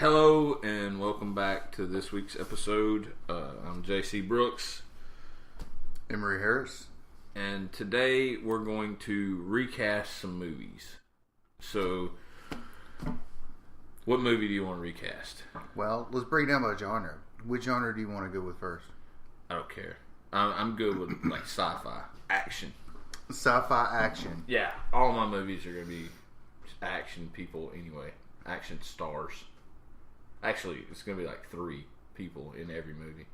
Hello and welcome back to this week's episode. I'm JC Brooks. Emery Harris. And today we're going to recast some movies. So, what movie do you want to recast? Well, let's break down by genre. Which genre do you want to go with first? I don't care. I'm good with like sci-fi, action. Sci-fi action. Yeah, all my movies are going to be action people anyway. Action stars. Actually, it's going to be like 3 people in every movie.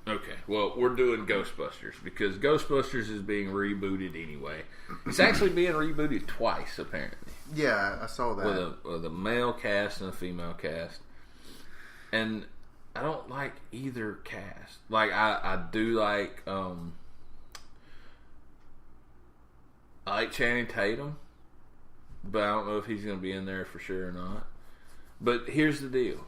Okay, well, we're doing Ghostbusters because Ghostbusters is being rebooted anyway. It's actually being rebooted twice, apparently. Yeah, I saw that. With a male cast and a female cast. And I don't like either cast. Like, I do like, I like Channing Tatum, but I don't know if he's going to be in there for sure or not. But here's the deal.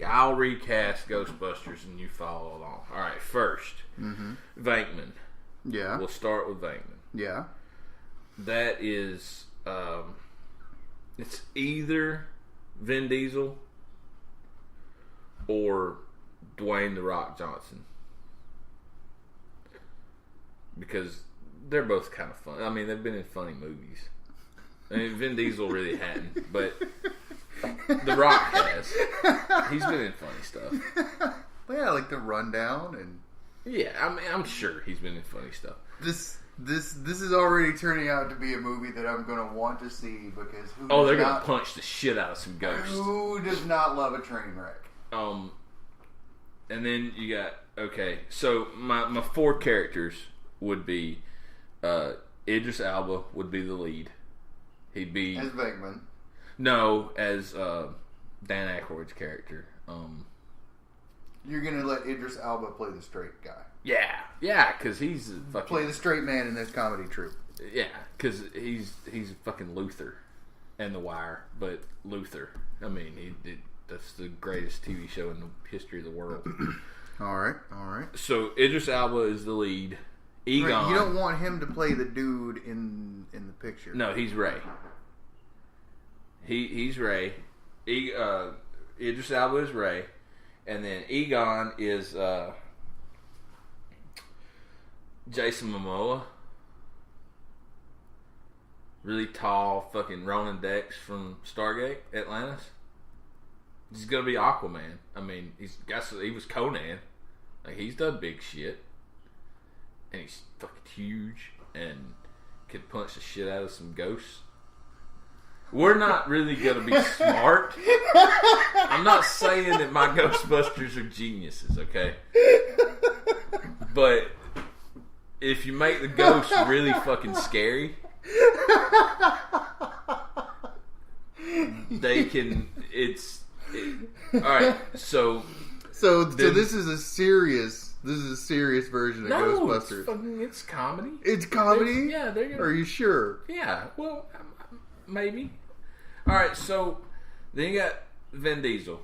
I'll recast Ghostbusters and you follow along. Alright, first, Venkman. Yeah. We'll start with Venkman. Yeah. That is, it's either Vin Diesel or Dwayne "The Rock" Johnson. Because they're both kind of fun. I mean, they've been in funny movies. I mean, Vin Diesel really hadn't, but The Rock has. He's been in funny stuff. Yeah, like The Rundown and... Yeah, I mean, I'm sure he's been in funny stuff. This is already turning out to be a movie that I'm going to want to see because they're going to punch the shit out of some ghosts. Who does not love a train wreck? And then you got... Okay, so my 4 characters would be... Idris Elba would be the lead. He'd be... As Venkman. No, as Dan Aykroyd's character. You're going to let Idris Elba play the straight guy. Yeah, because he's fucking... Play the straight man in this comedy troupe. Yeah, because he's fucking Luther and The Wire, but Luther. I mean, that's the greatest TV show in the history of the world. All right. So Idris Elba is the lead. Egon. Right, you don't want him to play the dude in the picture. No, he's Ray. He's Ray. Idris Elba is Ray, and then Egon is Jason Momoa. Really tall, fucking Ronan Dex from Stargate Atlantis. He's gonna be Aquaman. I mean, he was Conan. Like, he's done big shit, and he's fucking huge and can punch the shit out of some ghosts. We're not really going to be smart. I'm not saying that my Ghostbusters are geniuses, okay? But if you make the ghosts really fucking scary, they can... Alright, so this is a serious version of Ghostbusters. It's comedy. It's comedy? They're gonna... Are you sure? Yeah, well... Maybe. Alright, so then you got Vin Diesel.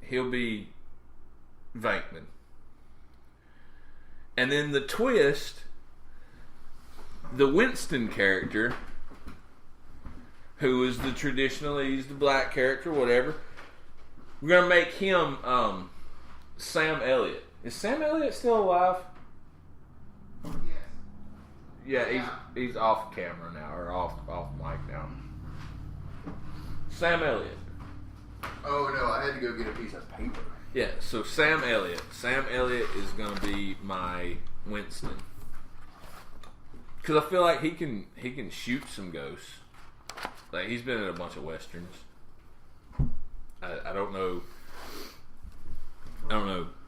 He'll be Venkman. And then the twist, the Winston character, who is he's the black character, whatever. We're going to make him Sam Elliott. Is Sam Elliott still alive? Yeah, he's off camera now, or off mic now. Sam Elliott. Oh no, I had to go get a piece of paper. Yeah, so Sam Elliott. Sam Elliott is going to be my Winston. Because I feel like he can shoot some ghosts. Like, he's been in a bunch of westerns. I don't know.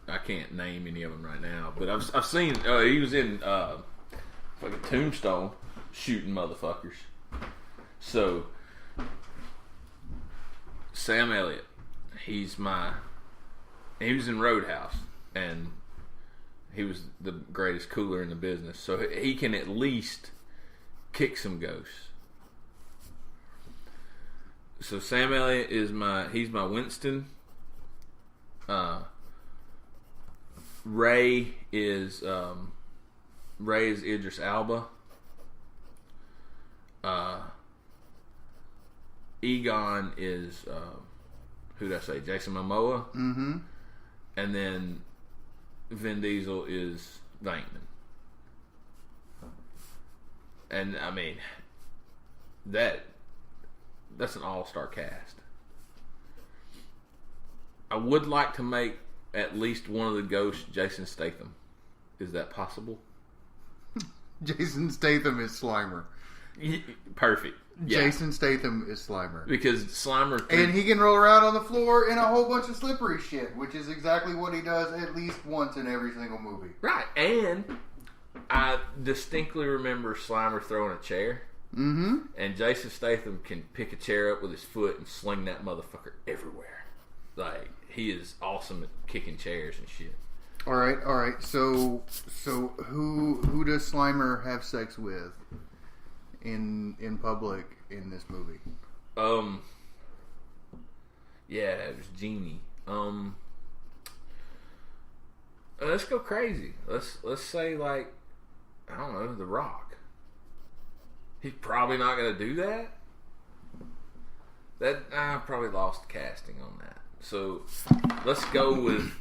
I can't name any of them right now, but I've seen. He was in fucking Tombstone shooting motherfuckers. So Sam Elliott, he was in Roadhouse, and he was the greatest cooler in the business. So he can at least kick some ghosts. So Sam Elliott is my Winston. Ray is Idris Elba. Egon is who'd I say? Jason Momoa. Mm-hmm. And then Vin Diesel is Venkman. And I mean, that's an all-star cast. I would like to make at least one of the ghosts Jason Statham. Is that possible? Jason Statham is Slimer. Perfect. Yeah. Jason Statham is Slimer. Because Slimer... And he can roll around on the floor in a whole bunch of slippery shit, which is exactly what he does at least once in every single movie. Right. And I distinctly remember Slimer throwing a chair. Mm-hmm. And Jason Statham can pick a chair up with his foot and sling that motherfucker everywhere. Like, he is awesome at kicking chairs and shit. All right. So who does Slimer have sex with in public in this movie? Yeah, it was Genie. Let's go crazy. Let's say, like, I don't know, The Rock. He's probably not going to do that. I probably lost casting on that. So let's go with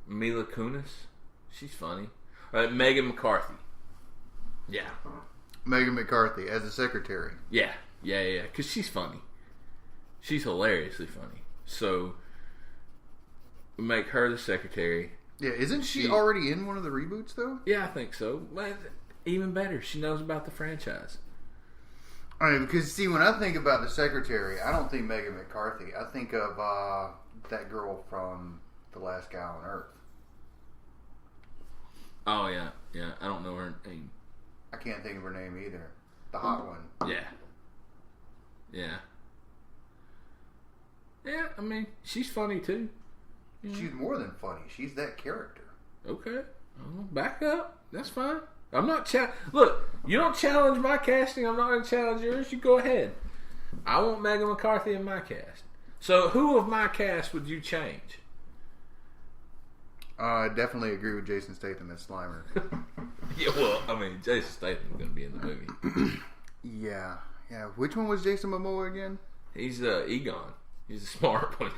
Mila Kunis. She's funny. Megan McCarthy. Yeah. Megan McCarthy as a secretary. Yeah. Because she's funny. She's hilariously funny. So we make her the secretary. Yeah, isn't she already in one of the reboots though? Yeah, I think so. But even better, she knows about the franchise. All right, because see, when I think about the secretary, I don't think Megan McCarthy. I think of that girl from The Last Guy on Earth. Oh yeah. I don't know her name. I can't think of her name either. The hot one. Yeah. I mean, she's funny too. She's more than funny. She's that character. Okay, back up. That's fine. I'm not look, you don't challenge my casting. I'm not going to challenge yours. You go ahead. I want Megan McCarthy in my cast. So, who of my cast would you change? I definitely agree with Jason Statham as Slimer. Yeah, well, I mean, Jason Statham's going to be in the movie. Yeah. Which one was Jason Momoa again? He's Egon. He's a smart one.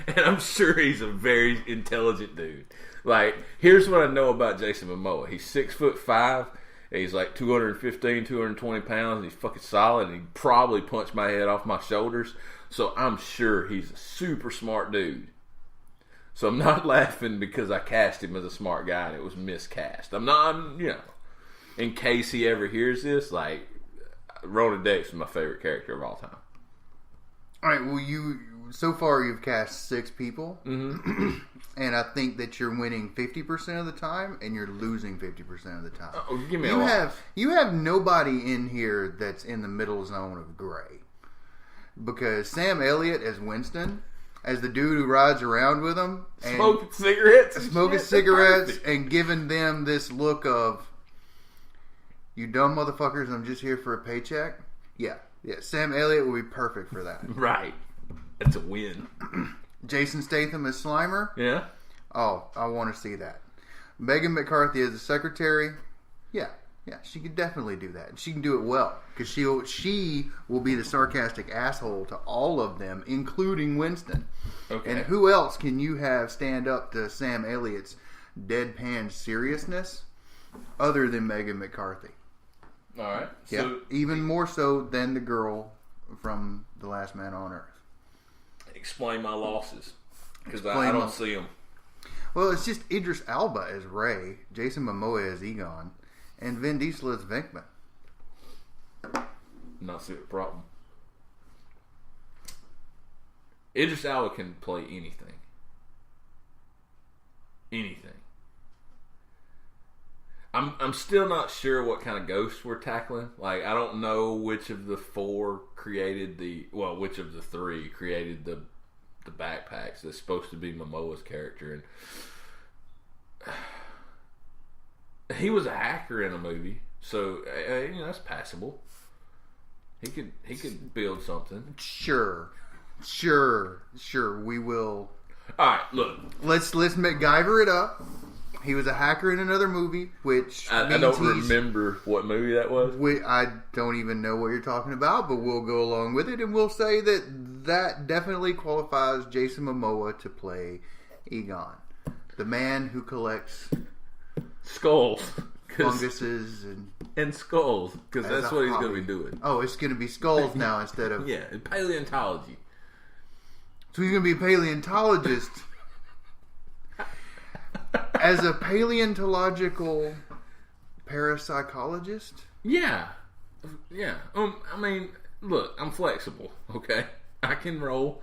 And I'm sure he's a very intelligent dude. Like, here's what I know about Jason Momoa. He's 6'5", and he's like 215, 220 pounds, and he's fucking solid, and he probably punched my head off my shoulders. So I'm sure he's a super smart dude. So I'm not laughing because I cast him as a smart guy and it was miscast. I'm in case he ever hears this, like, Ronan Dex is my favorite character of all time. All right, well, so far you've cast 6 people, mm-hmm. And I think that you're winning 50% of the time, and you're losing 50% of the time. Give me you have nobody in here that's in the middle zone of gray, because Sam Elliott as Winston, as the dude who rides around with him, and smoking cigarettes, and giving them this look of, you dumb motherfuckers, I'm just here for a paycheck. Yeah, Sam Elliott will be perfect for that. Right. That's a win. Jason Statham as Slimer? Yeah. Oh, I want to see that. Megan McCarthy as the secretary? Yeah, she can definitely do that. She can do it well, because she will be the sarcastic asshole to all of them, including Winston. Okay. And who else can you have stand up to Sam Elliott's deadpan seriousness other than Megan McCarthy? All right. Yeah, so, even more so than the girl from The Last Man on Earth. Explain my losses, because I don't see them. Well, it's just Idris Elba as Ray, Jason Momoa as Egon, and Vin Diesel as Venkman. Not see the problem. Idris Elba can play anything. Anything. I'm still not sure what kind of ghosts we're tackling. Like, I don't know which of the 4 created which of the 3 created the backpacks that's supposed to be Momoa's character, and he was a hacker in a movie, so that's passable. He could build something. Sure, we will. All right, look. Let's MacGyver it up. He was a hacker in another movie, which I don't remember what movie that was. I don't even know what you're talking about, but we'll go along with it, and we'll say that that definitely qualifies Jason Momoa to play Egon, the man who collects Skulls. funguses And skulls, because as that's a what he's hobby. going to be doing. Oh, it's going to be skulls now instead of... Yeah, and paleontology. So he's going to be a paleontologist. As a paleontological parapsychologist? Yeah. Yeah. I mean, look, I'm flexible, okay? I can roll.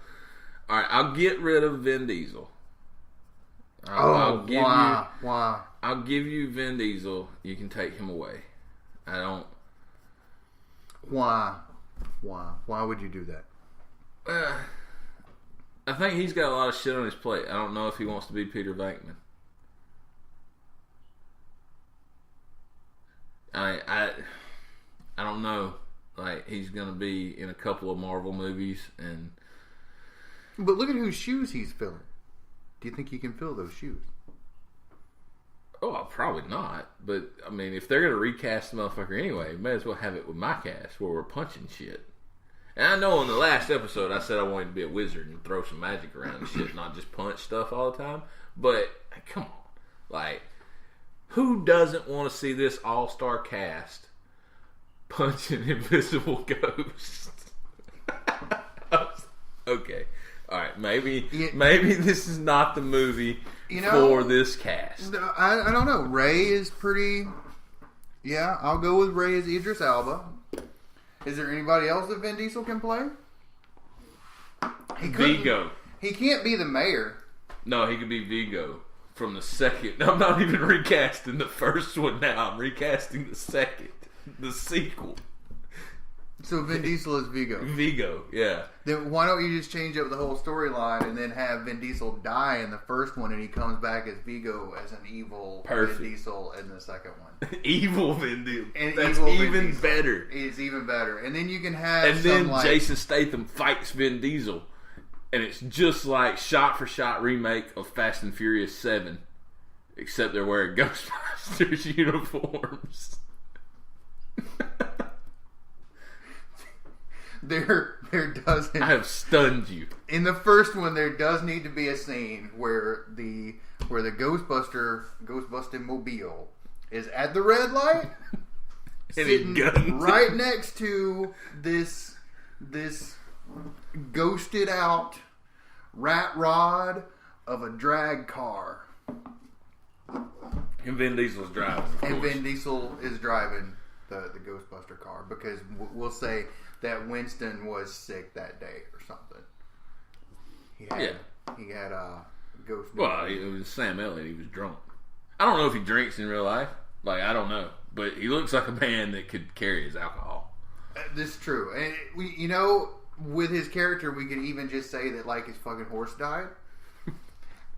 All right, I'll get rid of Vin Diesel. I'll give you Vin Diesel. You can take him away. I don't. Why? Why would you do that? I think he's got a lot of shit on his plate. I don't know if he wants to be Peter Venkman. I don't know. Like, he's gonna be in a couple of Marvel movies, and But look at whose shoes he's filling. Do you think he can fill those shoes? oh, probably not. But I mean, if they're gonna recast the motherfucker anyway, may as well have it with my cast where we're punching shit. And I know in the last episode I said I wanted to be a wizard and throw some magic around and shit, not just punch stuff all the time. But come on, like, who doesn't want to see this all-star cast punching invisible ghosts? Okay. Alright, maybe this is not the movie for this cast. I don't know. Ray is pretty... Yeah, I'll go with Ray as Idris Elba. Is there anybody else that Vin Diesel can play? Vigo. He can't be the mayor. No, he could be Vigo from the second. I'm not even recasting the first one now. I'm recasting the second. The sequel. So Vin Diesel is Vigo. Vigo, yeah. Then why don't you just change up the whole storyline and then have Vin Diesel die in the first one and he comes back as Vigo as an evil Perfect. Vin Diesel in the second one. Evil Vin Diesel. And That's evil Vin even Diesel. better. It's even better. And then you can have And some then like... Jason Statham fights Vin Diesel. And it's just like shot-for-shot remake of Fast and Furious 7. Except they're wearing Ghostbusters uniforms. There doesn't... I have stunned you. In the first one, there does need to be a scene where the Ghostbusting mobile is at the red light, sitting right next to this ghosted out rat rod of a drag car, and Vin Diesel's driving. and Vin Diesel is driving the Ghostbuster car because we'll say that Winston was sick that day or something. He had a ghost. Well, it was Sam Elliott. He was drunk. I don't know if he drinks in real life. Like, I don't know, but he looks like a man that could carry his alcohol. This is true, and with his character, we could even just say that like his fucking horse died.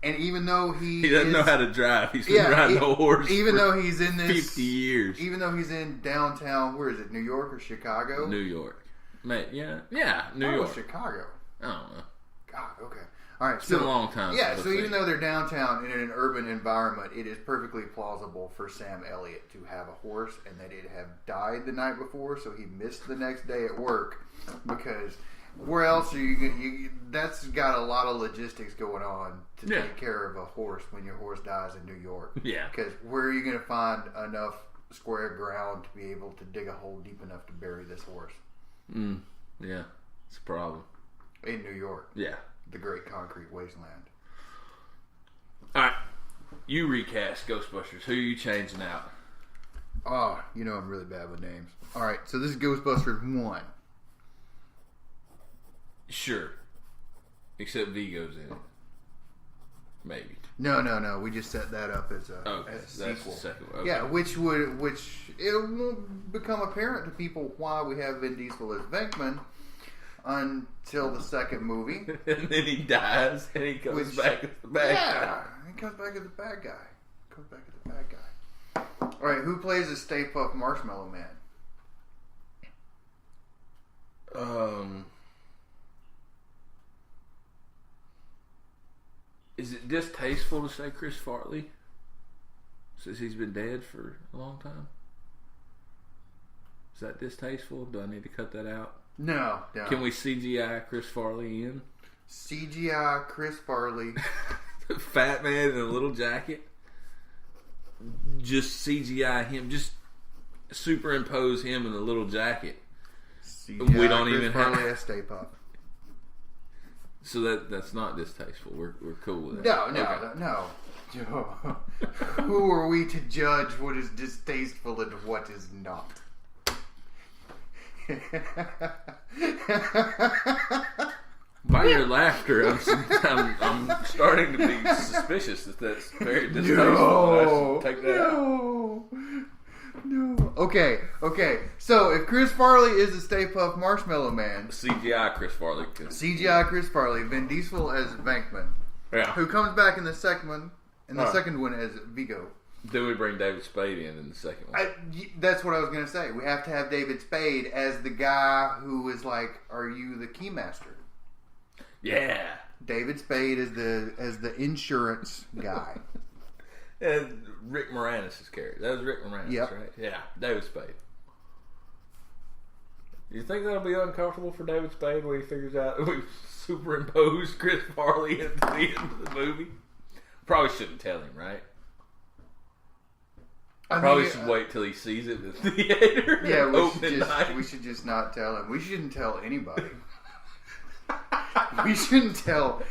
And even though he doesn't know how to drive, he's been riding a horse. Even though he's in this 50 years, even though he's in downtown, where is it? New York or Chicago? New York. Yeah, New York. Chicago. I don't know. God, okay. All right, It's been a long time. Yeah, so even though they're downtown in an urban environment, it is perfectly plausible for Sam Elliott to have a horse and that it have died the night before, so he missed the next day at work. Because where else are you? That's got a lot of logistics going on to take care of a horse when your horse dies in New York. Yeah. Because where are you going to find enough square ground to be able to dig a hole deep enough to bury this horse? Yeah, it's a problem. In New York. Yeah. The great concrete wasteland. Alright. You recast Ghostbusters. Who are you changing out? Oh, I'm really bad with names. Alright, so this is Ghostbusters 1. Sure. Except Vigo's in it. Maybe. No. We just set that up as a that's sequel. The second one. Okay. Yeah, which it will become apparent to people why we have Vin Diesel as Venkman until the second movie. And then he dies and he comes back as the bad guy. He comes back as the bad guy. Alright, who plays the Stay Puft Marshmallow Man? Is it distasteful to say Chris Farley? Since he's been dead for a long time? Is that distasteful? Do I need to cut that out? No. Can we CGI Chris Farley in? CGI Chris Farley. Fat man in a little jacket. Just CGI him. Just superimpose him in a little jacket. CGI We don't Chris even Farley have. as Stay Puft. So that's not distasteful. We're cool with it. No. Who are we to judge what is distasteful and what is not? By your laughter, I'm starting to be suspicious that that's very distasteful. I should take that out. No. Okay. So if Chris Farley is the Stay Puft Marshmallow Man, CGI Chris Farley. CGI Chris Farley, Vin Diesel as Venkman, who comes back in the second one, second one as Vigo. Then we bring David Spade in the second one. That's what I was going to say. We have to have David Spade as the guy who is like, "Are you the keymaster?" Yeah. David Spade is the insurance guy. And Rick Moranis' character. That was Rick Moranis, right? Yeah, David Spade. You think that'll be uncomfortable for David Spade when he figures out we superimposed Chris Farley into the end of the movie? Probably shouldn't tell him, right? Probably should wait till he sees it in the theater. Yeah, we should just not tell him. We shouldn't tell anybody. We shouldn't tell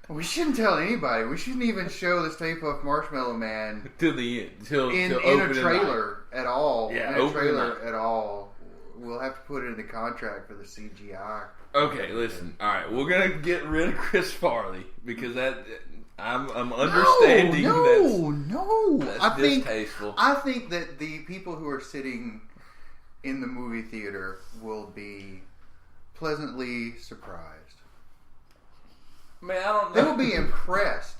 anybody. We shouldn't even show the Stay Puft Marshmallow Man to the end, in a trailer at all. Yeah, in a trailer at all. We'll have to put it in the contract for the CGI. Okay, listen. All right, we're gonna get rid of Chris Farley because I'm understanding that's distasteful. I think that the people who are sitting in the movie theater will be pleasantly surprised. Man, I don't know. They will be impressed.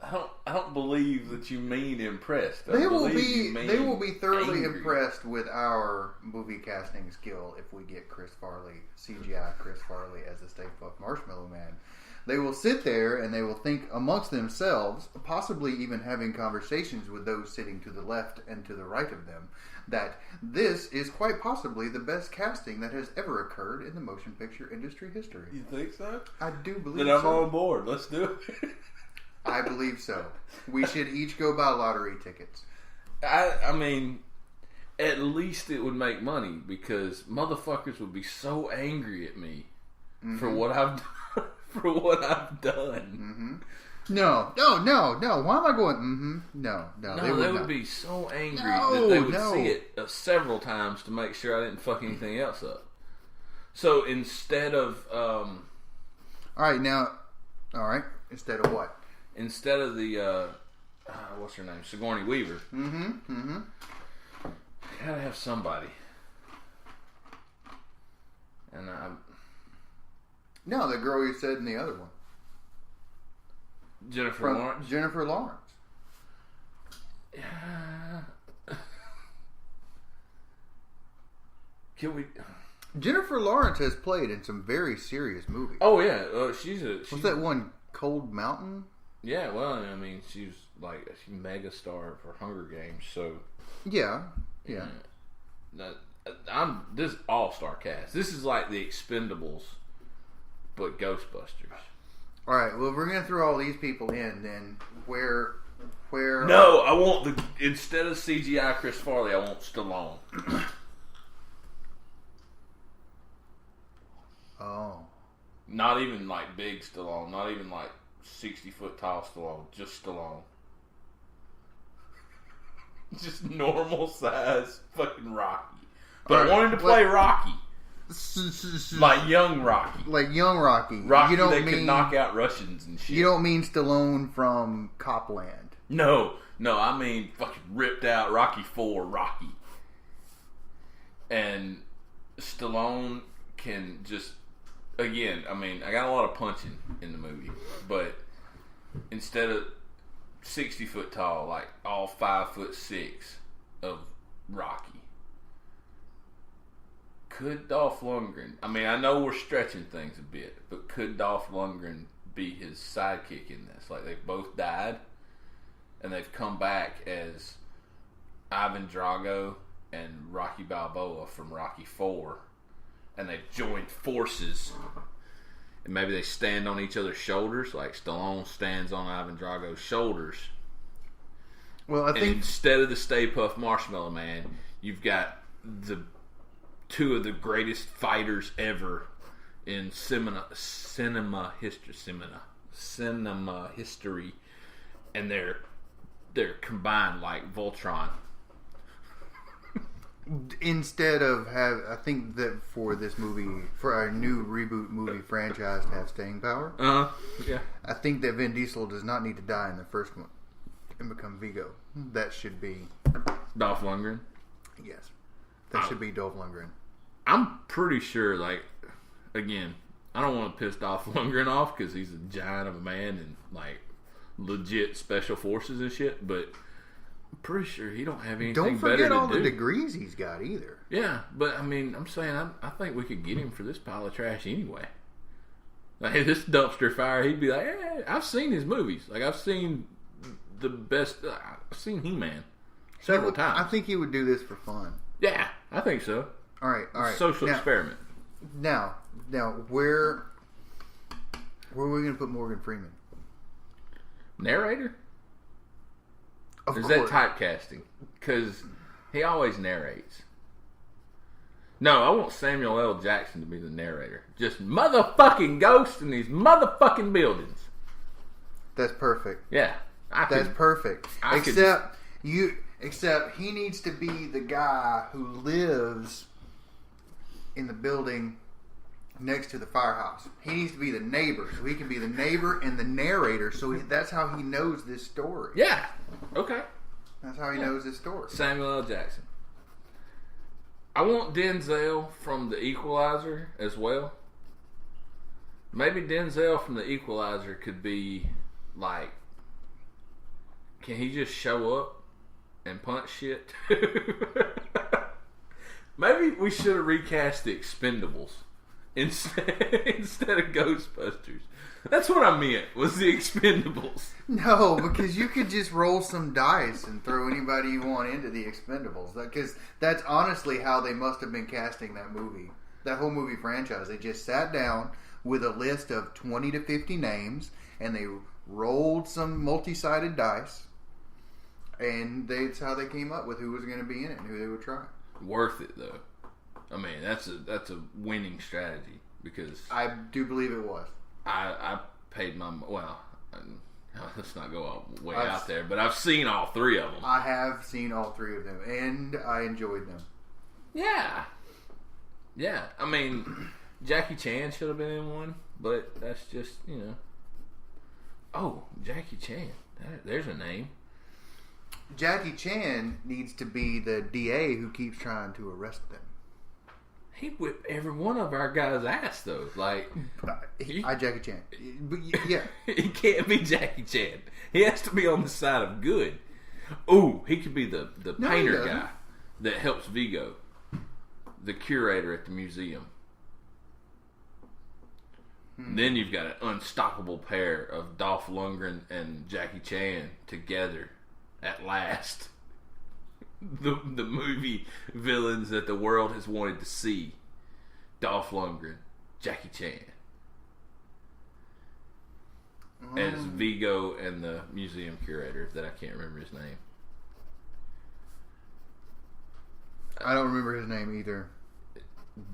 I don't believe that you mean impressed. They will be thoroughly angry. impressed with our movie casting skill if we get Chris Farley, CGI Chris Farley as the Stay Puft Marshmallow Man. They will sit there and they will think amongst themselves, possibly even having conversations with those sitting to the left and to the right of them, that this is quite possibly the best casting that has ever occurred in the motion picture industry history. You think so? I do believe then I'm so. on board. Let's do it. I believe so. We should each go buy lottery tickets. I mean, at least it would make money because motherfuckers would be so angry at me for what I've done. For what I've done. No. Why am I going? No, they would be so angry that they would see it several times to make sure I didn't fuck anything else up. So instead of instead of what? Instead of the what's her name? Sigourney Weaver. Gotta have somebody. And No, the girl you said in the other one. Jennifer Lawrence. Jennifer Lawrence. Can we? Jennifer Lawrence has played in some very serious movies. Oh yeah, she's what's that one? Cold Mountain. Yeah, well, I mean, she's like a mega star for Hunger Games, so yeah. I'm this all-star cast. This is like the Expendables, but Ghostbusters. All right. Well, if we're gonna throw all these people in, then where? No, I want instead of CGI Chris Farley, I want Stallone. Oh. Not even like big Stallone. Not even like 60-foot tall Stallone. Just Stallone. Just normal size fucking Rocky. But I want him to play Rocky. Like young Rocky. Like young Rocky. Rocky that could knock out Russians and shit. You don't mean Stallone from Copland. No, I mean fucking ripped out Rocky 4 Rocky. And Stallone can just, again, I mean, I got a lot of punching in the movie, but instead of 60 foot tall, like all 5'6" of Rocky. Could Dolph Lundgren, I mean, I know we're stretching things a bit, but could Dolph Lundgren be his sidekick in this? Like, they've both died, and they've come back as Ivan Drago and Rocky Balboa from Rocky 4, and they joined forces, and maybe they stand on each other's shoulders, like Stallone stands on Ivan Drago's shoulders. Well, I think instead of the Stay Puft Marshmallow Man, you've got the two of the greatest fighters ever in cinema history, and they're combined like Voltron. instead of I think that for this movie, for our new reboot movie franchise to have staying power, yeah, I think that Vin Diesel does not need to die in the first one and become Vigo. That should be Dolph Lundgren. Yes, that should be Dolph Lundgren. I'm pretty sure, like, again, I don't want to piss Dolph Lundgren off because he's a giant of a man and, like, legit special forces and shit, but I'm pretty sure he don't have anything better to do. Don't forget all the degrees he's got either. Yeah, but, I mean, I'm saying I think we could get him for this pile of trash anyway. Like, this dumpster fire, he'd be like, hey, I've seen his movies. Like, I've seen the best, I've seen He-Man several times. I think he would do this for fun. Yeah, I think so. All right. Social experiment. Now, where are we going to put Morgan Freeman? Narrator? Of Is course. that typecasting? Because he always narrates. No, I want Samuel L. Jackson to be the narrator. Just motherfucking ghosts in these motherfucking buildings. That's perfect. Yeah. That's perfect. Except he needs to be the guy who lives in the building next to the firehouse. He needs to be the neighbor, so he can be the neighbor and the narrator. So that's how he knows this story. Yeah. Okay. That's how he knows this story. Samuel L. Jackson. I want Denzel from The Equalizer as well. Maybe Denzel from The Equalizer could be like, can he just show up and punch shit? Maybe we should have recast The Expendables instead of Ghostbusters. That's what I meant, was The Expendables. No, because you could just roll some dice and throw anybody you want into The Expendables. Because that's honestly how they must have been casting that movie. That whole movie franchise. They just sat down with a list of 20 to 50 names and they rolled some multi-sided dice. And that's how they came up with who was going to be in it and who they would try. Worth it, though. I mean, that's a winning strategy because I do believe it was. I paid my let's not go all way out there, but I've seen all three of them. I have seen all three of them, and I enjoyed them. Yeah. I mean, Jackie Chan should have been in one, but that's just Oh, Jackie Chan. There's a name. Jackie Chan needs to be the DA who keeps trying to arrest them. He whipped every one of our guys' ass, though. Like, Jackie Chan. But yeah. He can't be Jackie Chan. He has to be on the side of good. Ooh, he could be the painter guy that helps Vigo, the curator at the museum. Then you've got an unstoppable pair of Dolph Lundgren and Jackie Chan together at last. The movie villains that the world has wanted to see. Dolph Lundgren, Jackie Chan. As Vigo and the museum curator that I can't remember his name. I don't remember his name either.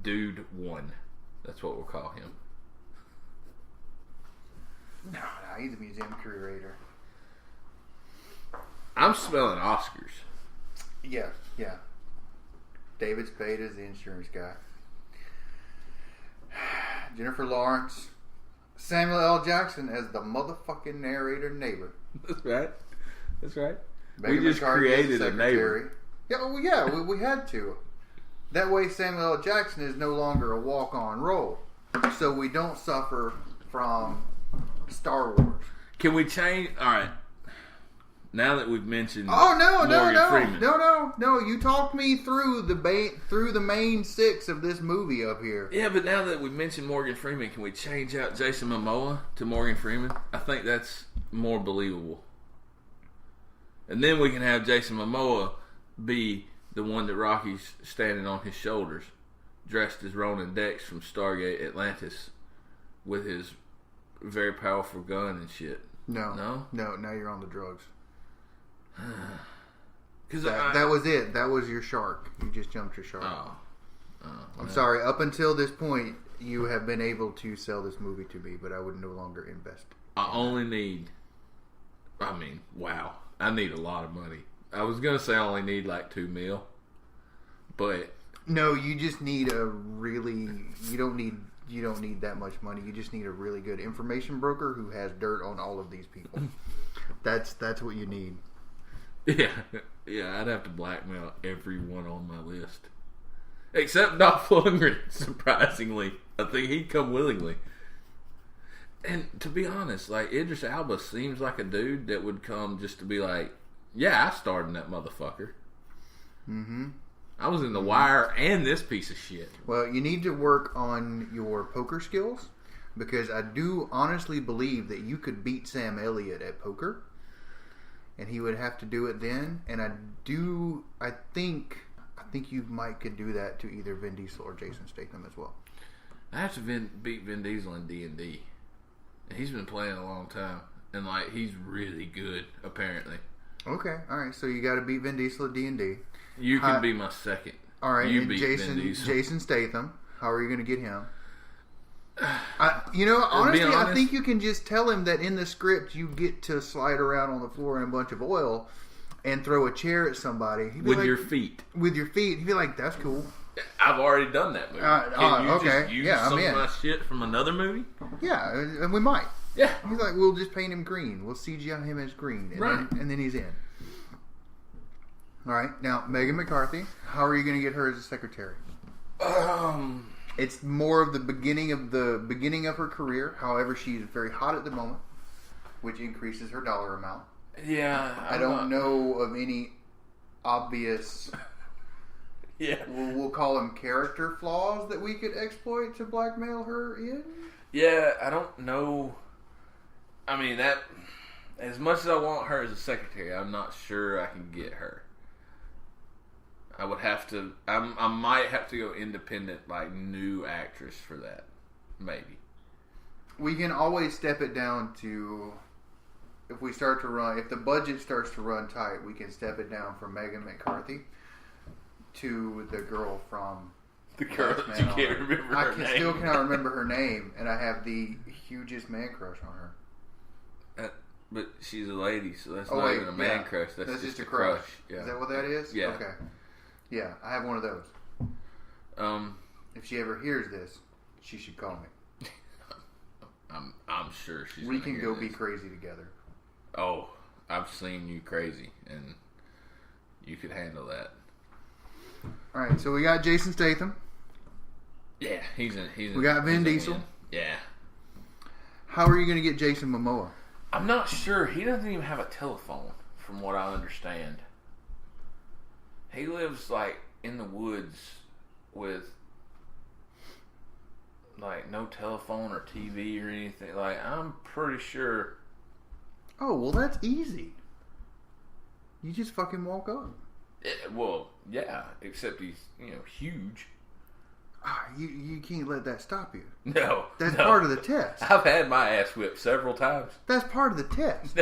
Dude 1. That's what we'll call him. No, he's a museum curator. I'm smelling Oscars. Yeah. David Spade is the insurance guy. Jennifer Lawrence. Samuel L. Jackson as the motherfucking narrator neighbor. That's right. Megan We just McCarthy as created the a neighbor. Yeah, we had to. That way Samuel L. Jackson is no longer a walk-on role. So we don't suffer from Star Wars. Can we change? All right. Now that we've mentioned Morgan Freeman. No, you talked me through the main six of this movie up here. Yeah, but now that we've mentioned Morgan Freeman, can we change out Jason Momoa to Morgan Freeman? I think that's more believable. And then we can have Jason Momoa be the one that Rocky's standing on his shoulders, dressed as Ronan Dex from Stargate Atlantis, with his very powerful gun and shit. No. Now you're on the drugs. Because that was it. That was your shark. You just jumped your shark. I'm sorry. Up until this point, you have been able to sell this movie to me, but I would no longer invest. I only need. I mean, wow. I need a lot of money. I was gonna say I only need like $2 million, but no, you just need a really. You don't need that much money. You just need a really good information broker who has dirt on all of these people. That's what you need. Yeah. I'd have to blackmail everyone on my list, except Dolph Lundgren. Surprisingly, I think he'd come willingly. And to be honest, like Idris Elba seems like a dude that would come just to be like, yeah, I starred in that motherfucker. Mm-hmm. I was in The Wire and this piece of shit. Well, you need to work on your poker skills, because I do honestly believe that you could beat Sam Elliott at poker, and he would have to do it then. And I think you could do that to either Vin Diesel or Jason Statham as well. I have to beat Vin Diesel in D&D. He's been playing a long time, and like he's really good apparently. Okay, all right. So you got to beat Vin Diesel at D&D. You can be my second. All right, you and beat Vin Diesel. Jason Statham. How are you going to get him? Honestly, I think you can just tell him that in the script you get to slide around on the floor in a bunch of oil and throw a chair at somebody with your feet. With your feet, he'd be like, "That's cool." I've already done that movie. Can you just use some of my shit from another movie? Yeah, and we might. Yeah. He's like, we'll just paint him green. We'll CGI him as green. And then he's in. All right. Now, Megan McCarthy, how are you going to get her as a secretary? It's more of the beginning of her career. However, she's very hot at the moment, which increases her dollar amount. Yeah. I don't know of any obvious... Yeah, we'll call them character flaws that we could exploit to blackmail her in. Yeah, I don't know. I mean, that as much as I want her as a secretary, I'm not sure I can get her. I would have to. I might have to go independent, like new actress for that. Maybe we can always step it down to. If the budget starts to run tight, we can step it down from Megan McCarthy to the girl from the girl that you can't remember her name. I still cannot remember her name, and I have the hugest man crush on her. But she's a lady, so that's not even a man crush. That's just a crush. Yeah. Is that what that is? Yeah. Okay. Yeah, I have one of those. If she ever hears this, she should call me. I'm sure she's. We can go be crazy together. Oh, I've seen you crazy, and you could handle that. All right, so we got Jason Statham. Yeah, he's in. We got Vin Diesel. Yeah. How are you going to get Jason Momoa? I'm not sure. He doesn't even have a telephone, from what I understand. He lives like in the woods with like no telephone or TV or anything. Like, I'm pretty sure. Oh, well, that's easy. You just fucking walk up. Well, yeah, except he's, huge. You can't let that stop you. No. That's part of the test. I've had my ass whipped several times. That's part of the test.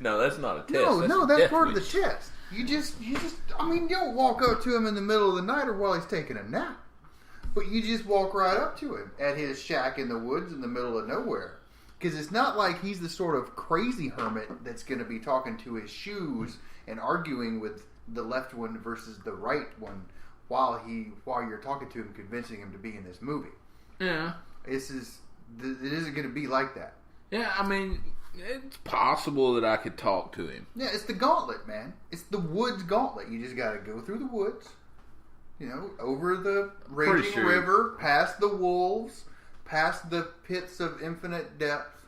No, that's not a test. That's part of the test. You don't walk up to him in the middle of the night or while he's taking a nap. But you just walk right up to him at his shack in the woods in the middle of nowhere. Because it's not like he's the sort of crazy hermit that's going to be talking to his shoes and arguing with the left one versus the right one while you're talking to him, convincing him to be in this movie. Yeah. It isn't going to be like that. Yeah, I mean, it's possible that I could talk to him. Yeah, it's the gauntlet, man. It's the woods gauntlet. You just got to go through the woods, over the raging river, past the wolves, past the pits of infinite depth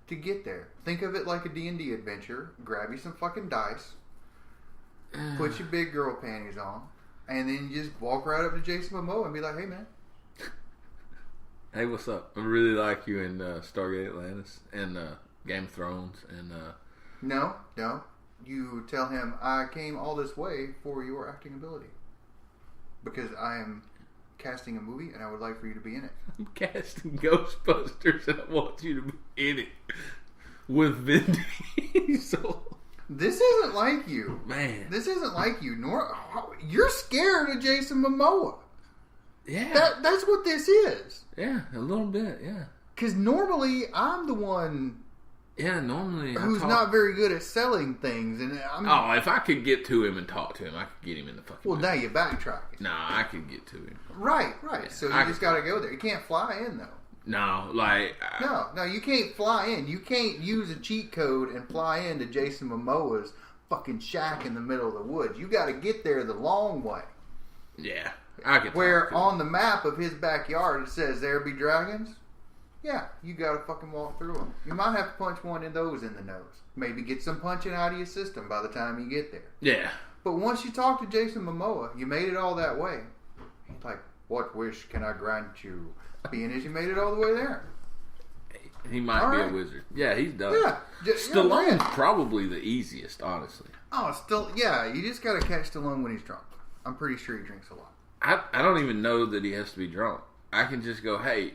to get there. Think of it like a D&D adventure. Grab you some fucking dice. Put your big girl panties on, and then you just walk right up to Jason Momoa and be like, "Hey, man. Hey, what's up? I really like you in Stargate Atlantis and Game of Thrones and." No. You tell him I came all this way for your acting ability. because I am casting a movie and I would like for you to be in it. I'm casting Ghostbusters and I want you to be in it with Vin Diesel. This isn't like you. Man. This isn't like you. You're scared of Jason Momoa. Yeah. That's what this is. Yeah, a little bit, yeah. Because normally I'm the one who's not very good at selling things. And if I could get to him and talk to him, I could get him in the fucking Well, movie. now you're backtracking. Nah, I could get to him. Right. Yeah, So you just got to go there. You can't fly in, though. No, like... No, you can't fly in. You can't use a cheat code and fly into Jason Momoa's fucking shack in the middle of the woods. You got to get there the long way. Yeah, I could Where talk to him. on the map of his backyard it says, there be dragons. Yeah, you got to fucking walk through them. You might have to punch one of those in the nose. Maybe get some punching out of your system by the time you get there. Yeah. But once you talk to Jason Momoa, you made it all that way. He's like, what wish can I grant you? Being as you made it all the way there. He might be a wizard. Yeah, he's done. Yeah. Stallone's probably the easiest, honestly. You just got to catch Stallone when he's drunk. I'm pretty sure he drinks a lot. I don't even know that he has to be drunk. I can just go, hey,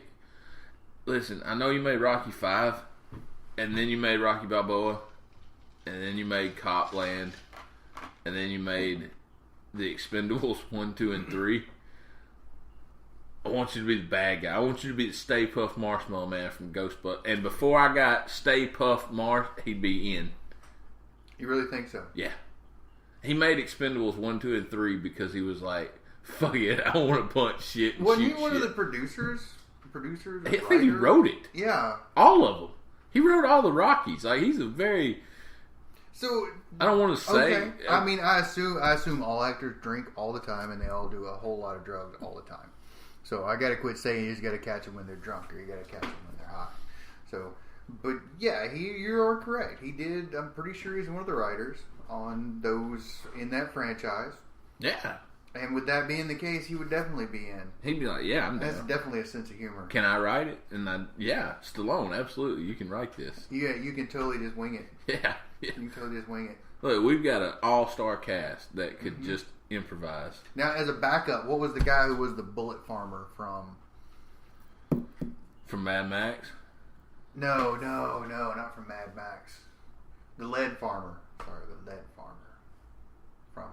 listen, I know you made Rocky 5, and then you made Rocky Balboa, and then you made Copland, and then you made the Expendables 1, 2, and 3. I want you to be the bad guy. I want you to be the Stay Puft Marshmallow Man from Ghostbusters. And before I got Stay Puft Marsh, he'd be in. You really think so? Yeah. He made Expendables 1, 2, and 3 because he was like, fuck it, I want to punch shit and Wasn't shoot he one shit. of the producers? I think he wrote it. Yeah. All of them. He wrote all the Rockies. Like, he's a very... So... I don't want to say... Okay. I mean, I assume all actors drink all the time and they all do a whole lot of drugs all the time. So I got to quit saying you just got to catch them when they're drunk or you got to catch them when they're high. So, but yeah, you are correct. He did. I'm pretty sure he's one of the writers on those in that franchise. Yeah. And with that being the case, he would definitely be in. He'd be like, yeah, I'm down. That's definitely a sense of humor. Can I write it? And yeah, Stallone, absolutely. You can write this. Yeah, you can totally just wing it. Yeah. You can totally just wing it. Look, we've got an all-star cast that could just improvise. Now, as a backup, what was the guy who was the bullet farmer from? From Mad Max? No, not from Mad Max. The lead farmer. Sorry, the lead farmer. From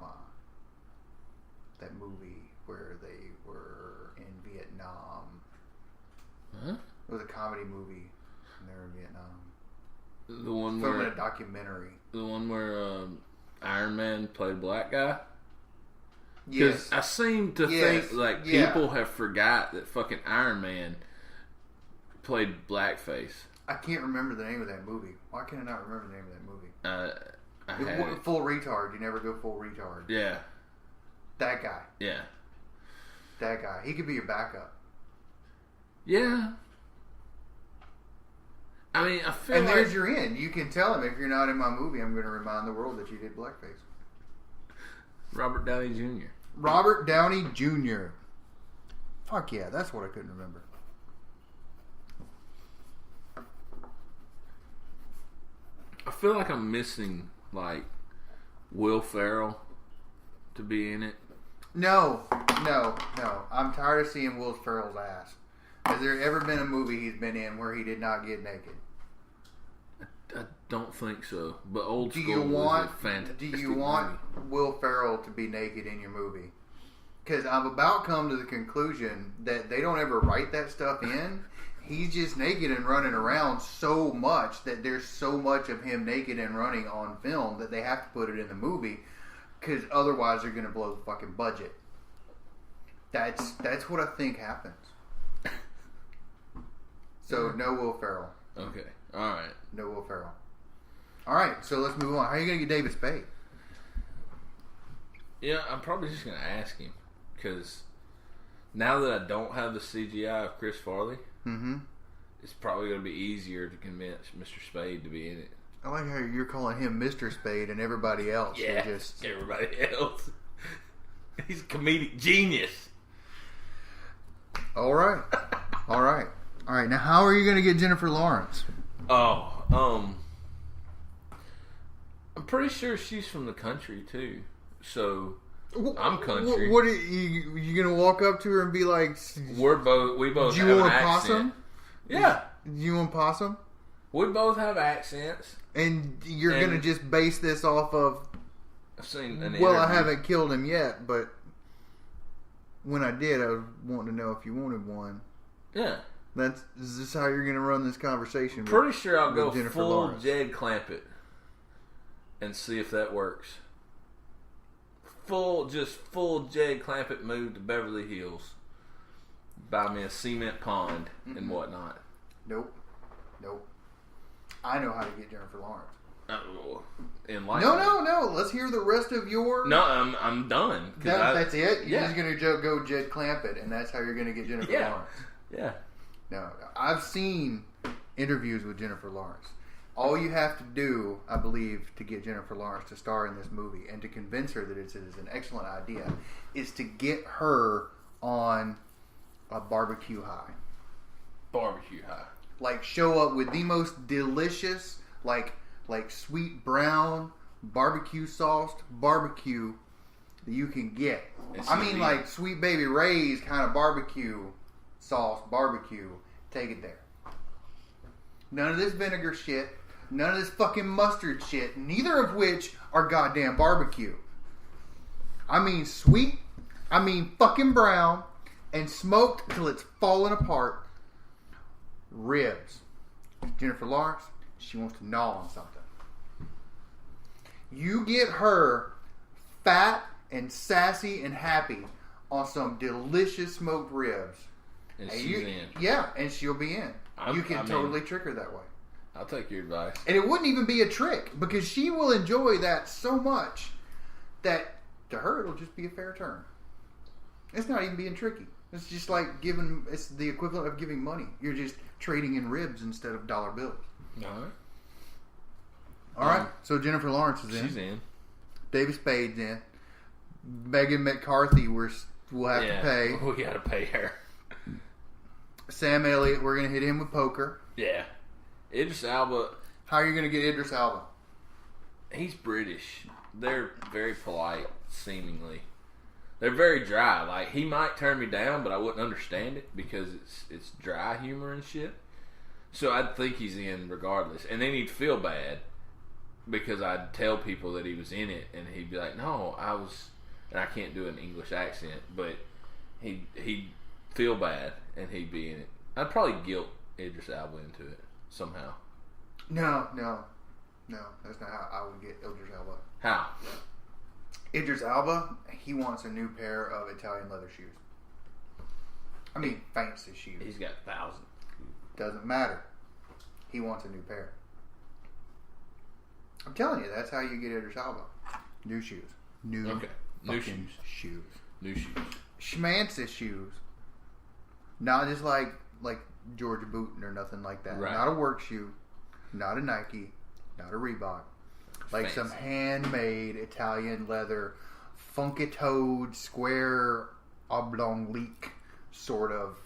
that movie where they were in Vietnam. Huh? It was a comedy movie and they were in Vietnam. The one From where... a documentary. The one where Iron Man played a black guy? Yes. Because I seem to think like people have forgot that fucking Iron Man played blackface. I can't remember the name of that movie. Why can I not remember the name of that movie? I had it. Full retard. You never go full retard. Yeah. That guy. Yeah. That guy. He could be your backup. Yeah. I mean, I feel and like... there's your end. You can tell him, if you're not in my movie, I'm going to remind the world that you did blackface. Robert Downey Jr. Robert Downey Jr. Fuck yeah, that's what I couldn't remember. I feel like I'm missing, like, Will Ferrell to be in it. No. I'm tired of seeing Will Ferrell's ass. Has there ever been a movie he's been in where he did not get naked? I don't think so. But Old Do School you want? was a fantastic Do you want movie. Will Ferrell to be naked in your movie? Because I've about come to the conclusion that they don't ever write that stuff in. He's just naked and running around so much that there's so much of him naked and running on film that they have to put it in the movie. Because otherwise they're going to blow the fucking budget. That's what I think happens. So no Will Ferrell. Okay. Alright. No Will Ferrell. Alright, so let's move on. How are you going to get David Spade? Yeah, I'm probably just going to ask him. Because now that I don't have the CGI of Chris Farley, it's probably going to be easier to convince Mr. Spade to be in it. I like how you're calling him Mr. Spade and everybody else. Yeah, just... everybody else. He's a comedic genius. All right. Now, how are you going to get Jennifer Lawrence? I'm pretty sure she's from the country too. So I'm country. What are you gonna walk up to her and be like? We both Do have you an want accent. possum? Yeah. Do you want possum? We both have accents. And you're And- gonna just base this off of? I've seen an Well, I interview. haven't killed him yet, but when I did, I was wanting to know if you wanted one. Yeah. Is this how you're gonna run this conversation? Pretty sure I'll go with Jennifer full Lawrence. Jed Clampett and see if that works. Full Jed Clampett move to Beverly Hills. Buy me a cement pond and whatnot. Nope. I know how to get Jennifer Lawrence. No. Let's hear the rest of your. No, I'm done. That's it. You're Yeah. just gonna go Jed Clampett, and that's how you're gonna get Jennifer Yeah. Lawrence. Yeah. No, I've seen interviews with Jennifer Lawrence. All you have to do, I believe, to get Jennifer Lawrence to star in this movie and to convince her that it is an excellent idea, is to get her on a barbecue high. Barbecue high. Like, show up with the most delicious, like sweet brown barbecue sauced barbecue that you can get. I mean, like Sweet Baby Ray's kind of barbecue sauce barbecue. Take it there. None of this vinegar shit. None of this fucking mustard shit. Neither of which are goddamn barbecue. I mean sweet. I mean fucking brown and smoked till it's falling apart. Ribs. Jennifer Lawrence, she wants to gnaw on something. You get her fat and sassy and happy on some delicious smoked ribs. And she's in. Yeah, and she'll be in. You can I mean, totally trick her that way. I'll take your advice. And it wouldn't even be a trick because she will enjoy that so much that to her it'll just be a fair turn. It's not even being tricky. It's just like it's the equivalent of giving money. You're just trading in ribs instead of dollar bills. Alright. Alright, so Jennifer Lawrence is in. She's in. David Spade's in. Megan McCarthy we'll have to pay. We gotta pay her. Sam Elliott, we're going to hit him with poker. Yeah. Idris Elba, How are you going to get Idris Elba? he's British. They're very polite, seemingly. They're very dry. Like, he might turn me down, but I wouldn't understand it because it's dry humor and shit. So I'd think he's in regardless. And then he'd feel bad because I'd tell people that he was in it, and he'd be like, no, I was... And I can't do an English accent, but he'd feel bad, and he'd be in it. I'd probably guilt Idris Elba into it somehow. No. That's not how I would get Idris Elba. How? Idris Elba, he wants a new pair of Italian leather shoes. I mean, fancy shoes. He's got thousands. Doesn't matter. He wants a new pair. I'm telling you, that's how you get Idris Elba. New shoes. New New shoes. New shoes. Schmancy shoes. Not just like Georgia Booten or nothing like that. Right. Not a work shoe. Not a Nike. Not a Reebok. Like Fancy. some handmade Italian leather, funky-toed, square, oblong-leak sort of.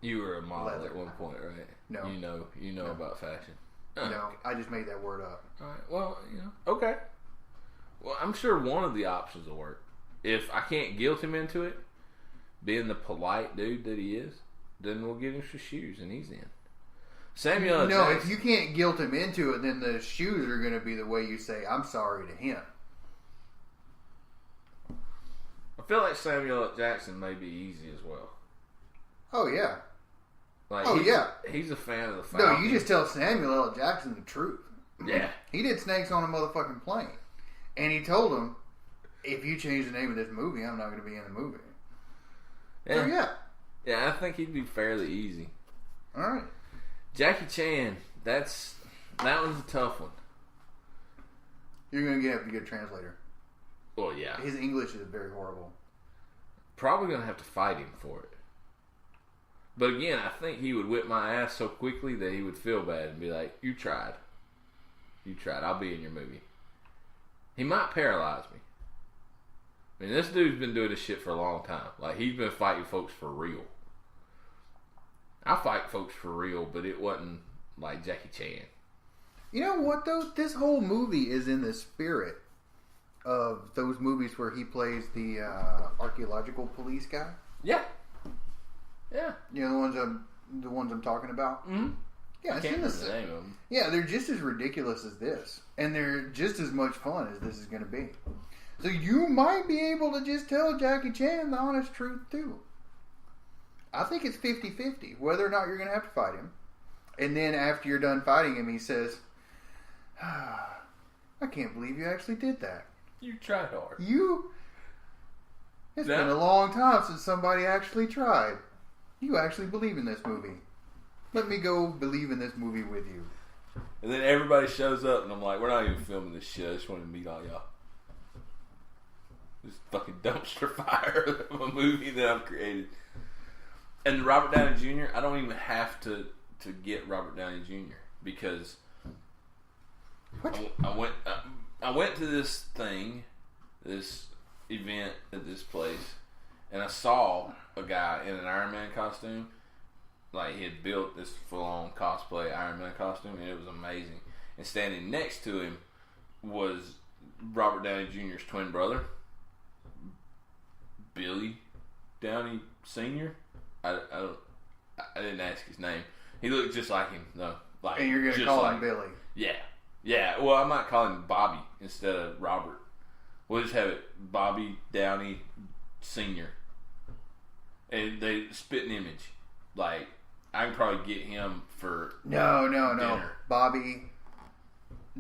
You were a model Leather. at one point, right? No. You know about fashion. Oh, No, okay. I just made that word up. All right. Well, okay. Well, I'm sure one of the options will work. If I can't guilt him into it, being the polite dude that he is, then we'll give him some shoes and he's in. Samuel L. No, Jackson, if you can't guilt him into it, then the shoes are going to be the way you say, I'm sorry to him. I feel like Samuel L. Jackson may be easy as well. Oh, yeah. Like, Oh, yeah. He's a fan of the No, Falcons. you just tell Samuel L. Jackson the truth. Yeah. He did Snakes on a motherfucking Plane. And he told him, if you change the name of this movie, I'm not going to be in the movie. Yeah. So, yeah. Yeah, I think he'd be fairly easy. All right. Jackie Chan, that one's a tough one. You're going to have to get a translator. Well, yeah. His English is very horrible. Probably going to have to fight him for it. But again, I think he would whip my ass so quickly that he would feel bad and be like, you tried. You tried. I'll be in your movie. He might paralyze me. I mean, this dude's been doing this shit for a long time. Like, he's been fighting folks for real. I fight folks for real, but it wasn't like Jackie Chan. You know what, though? This whole movie is in the spirit of those movies where he plays the archaeological police guy. Yeah. Yeah. You know the ones I'm talking about. Mm-hmm. Yeah, I can't remember the name of them. Yeah, they're just as ridiculous as this, and they're just as much fun as this is going to be. So you might be able to just tell Jackie Chan the honest truth too. I think it's 50-50 whether or not you're going to have to fight him. And then after you're done fighting him, he says, I can't believe you actually did that. You tried hard. It's been a long time since somebody actually tried. You actually believe in this movie. Let me go believe in this movie with you. And then everybody shows up, and I'm like, we're not even filming this shit. I just want to meet all y'all. This fucking dumpster fire of a movie that I've created. And Robert Downey Jr., I don't even have to get Robert Downey Jr. because What? I went to this thing, this event at this place, and I saw a guy in an Iron Man costume. Like, he had built this full-on cosplay Iron Man costume, and it was amazing. And standing next to him was Robert Downey Jr.'s twin brother, Billy Downey Sr. I didn't ask his name. He looked just like him, though. Like, And you're going to call him Billy. Yeah. Yeah. Well, I might call him Bobby instead of Robert. We'll just have it Bobby Downey Sr. And they spit an image. Like, I can probably get him for No. dinner. Bobby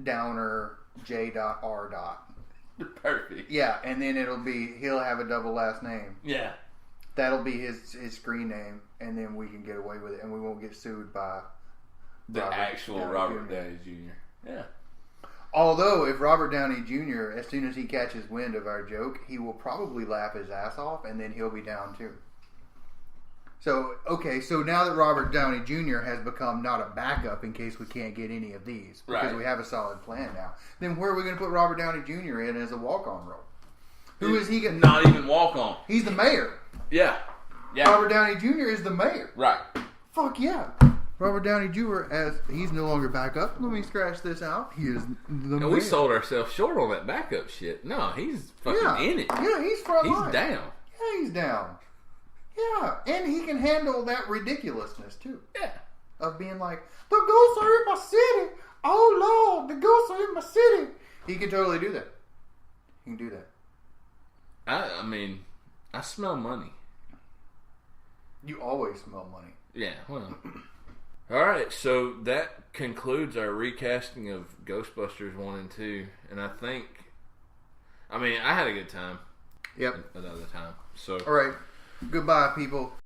Downer J.R. Perfect. Yeah, and then he'll have a double last name. Yeah. That'll be his screen name, and then we can get away with it, and we won't get sued by Actual Robert Downey Jr. Yeah. Although, if Robert Downey Jr., as soon as he catches wind of our joke, he will probably laugh his ass off, and then he'll be down too. So now that Robert Downey Jr. has become not a backup in case we can't get any of these, because Right. we have a solid plan now, then where are we going to put Robert Downey Jr. in as a walk-on role? Who is he going to... Not even walk on. He's the mayor. Yeah. Yeah. Robert Downey Jr. is the mayor. Right. Fuck yeah. Robert Downey Jr. as he's no longer backup. Let me scratch this out. He is the And mayor. we sold ourselves short on that backup shit. No, he's fucking in it. Yeah, he's front line. He's down. Yeah, he's down. Yeah, and he can handle that ridiculousness too. Yeah. Of being like, the ghosts are in my city. Oh Lord, the ghosts are in my city. He can totally do that. He can do that. I mean, I smell money. You always smell money. Yeah, well. Alright, so that concludes our recasting of Ghostbusters 1 and 2. And I had a good time. Yep. Another time. So. All right. Goodbye, people.